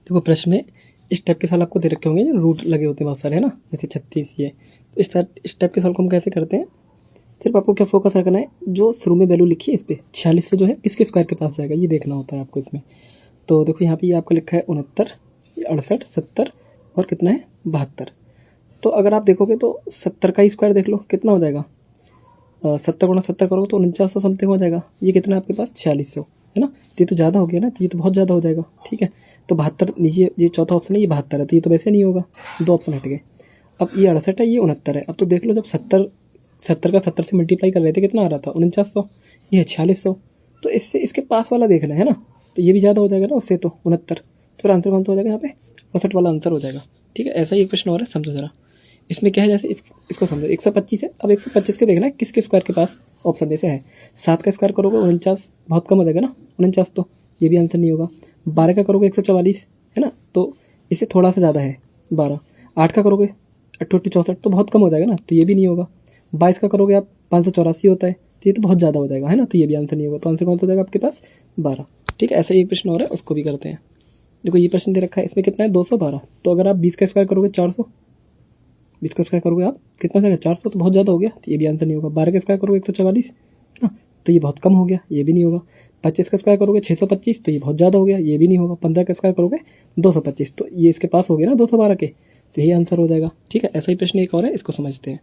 देखो प्रश्न में इस टाइप के सवाल आपको दे रखे होंगे, जो रूट लगे होते हैं बहुत सारे, है ना, जैसे 36 ये। तो इस टाइप के सवाल को हम कैसे करते हैं, सिर्फ आपको क्या फोकस रखना है, जो शुरू में वैल्यू लिखी है इस पर 46 से जो है किसके स्क्वायर के पास जाएगा ये देखना होता है आपको इसमें। तो देखो यहाँ पे ये आपका लिखा है 69, 68, 70 और कितना है 72। तो अगर आप देखोगे तो 70 का ही स्क्वायर देख लो कितना हो जाएगा, 70 गुणा 70 करोगे तो 4900 समथिंग हो जाएगा। ये कितना है आपके पास 4600, है ना। तो ये तो ज़्यादा हो गया ना, तो ये तो बहुत ज़्यादा हो जाएगा, ठीक है। तो 72 नीचे ये चौथा ऑप्शन है, ये 72 है, तो ये तो वैसे नहीं होगा, 2 ऑप्शन हट गए। अब ये 68 है, ये 69 है। अब तो देख लो जब 70 का 70 से मल्टीप्लाई कर रहे थे कितना आ रहा था 4900, ये है 4600। तो इससे इसके पास वाला देखना है ना, तो ये भी ज़्यादा हो जाएगा ना उससे, तो 69। तो फिर आंसर कौन सा हो जाएगा यहाँ पे, 68 वाला आंसर हो जाएगा, ठीक है। ऐसा ही एक प्रश्न और है, समझो जरा। इसमें क्या है, जैसे इसको समझो, 125 है। अब 125 के देखना है किसके स्क्वायर के पास ऑप्शन में से है। 7 का स्क्वायर करोगे 49, बहुत कम हो जाएगा ना 49, तो ये भी आंसर नहीं होगा। 12 का करोगे 144, है ना, तो इससे थोड़ा सा ज़्यादा है 12। 8 का करोगे 64, तो बहुत कम हो जाएगा ना, तो ये भी नहीं होगा। 22 का करोगे आप 584 होता है, तो ये तो बहुत ज़्यादा हो जाएगा, है ना, तो ये भी आंसर नहीं होगा। तो आंसर कौन सा हो जाएगा आपके पास 12, ठीक है। ऐसा ही एक प्रश्न और है, उसको भी करते हैं। देखो ये प्रश्न दे रखा है, इसमें कितना है 212। तो अगर आप 20 का स्क्वायर करोगे 400, 20 का स्क्वायर करोगे आप कितना हो जाएगा 400, तो बहुत ज़्यादा हो गया, तो ये भी आंसर नहीं होगा। 12 का स्क्वायर करोगे 144, है ना, तो ये बहुत कम हो गया, ये भी नहीं होगा। 25 का स्क्वायर करोगे 625, तो ये बहुत ज़्यादा हो गया, ये भी नहीं होगा। 15 का स्क्वायर करोगे 225, तो ये इसके पास हो गया ना 212 के, तो यही आंसर हो जाएगा, ठीक है। ऐसा ही प्रश्न एक और है, इसको समझते हैं।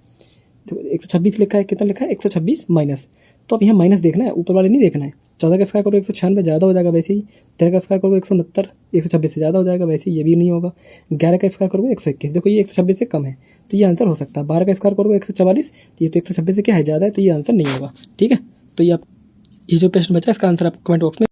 तो 126 लिखा है, कितना लिखा है 126 माइनस, तो अब यहाँ माइनस देखना है, ऊपर वाले नहीं देखना है। 14 का स्क्वायर करोगे 196, ज़्यादा हो जाएगा वैसे ही। 13 का स्क्वायर करोगे 169, 126 से ज़्यादा हो जाएगा वैसे ही, ये भी नहीं होगा। 11 का स्क्वायर करोगे 121, देखो ये 126 से कम है, तो ये आंसर हो सकता है। 12 का स्क्वायर करोगे 144, तो ये तो 126 से क्या है ज़्यादा है, तो ये आंसर नहीं होगा, ठीक है। तो ये जो प्रश्न बचा इसका आंसर आप कमेंट बॉक्स में